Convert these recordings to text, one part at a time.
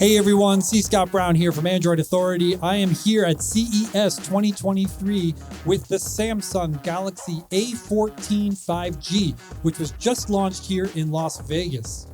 Hey everyone, C. Scott Brown here from Android Authority. I am here at CES 2023 with the Samsung Galaxy A14 5G, which was just launched here in Las Vegas.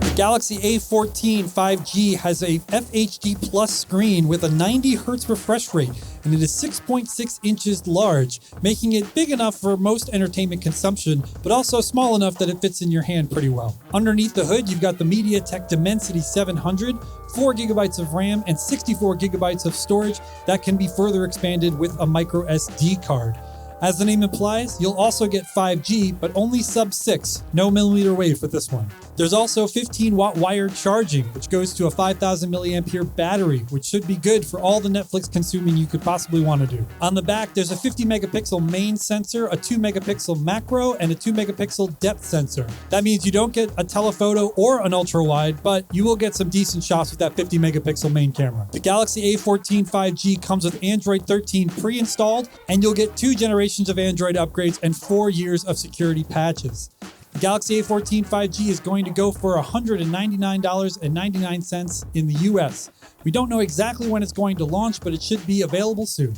The Galaxy A14 5G has a FHD Plus screen with a 90 Hz refresh rate, and it is 6.6 inches large, making it big enough for most entertainment consumption, but also small enough that it fits in your hand pretty well. Underneath the hood, you've got the MediaTek Dimensity 700, 4 gigabytes of RAM, and 64 gigabytes of storage that can be further expanded with a micro SD card. As the name implies, you'll also get 5G, but only sub-6, no millimeter wave with this one. There's also 15-watt wired charging, which goes to a 5,000 milliampere battery, which should be good for all the Netflix consuming you could possibly want to do. On the back, there's a 50 megapixel main sensor, a 2 megapixel macro, and a 2 megapixel depth sensor. That means you don't get a telephoto or an ultra wide, but you will get some decent shots with that 50 megapixel main camera. The Galaxy A14 5G comes with Android 13 pre-installed, and you'll get 2 generations of Android upgrades and 4 years of security patches. The Galaxy A14 5G is going to go for $199.99 in the US. We don't know exactly when it's going to launch, but it should be available soon.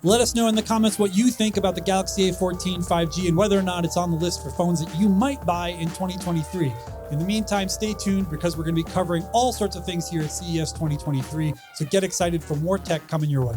Let us know in the comments what you think about the Galaxy A14 5G and whether or not it's on the list for phones that you might buy in 2023. In the meantime, stay tuned because we're going to be covering all sorts of things here at CES 2023, so get excited for more tech coming your way.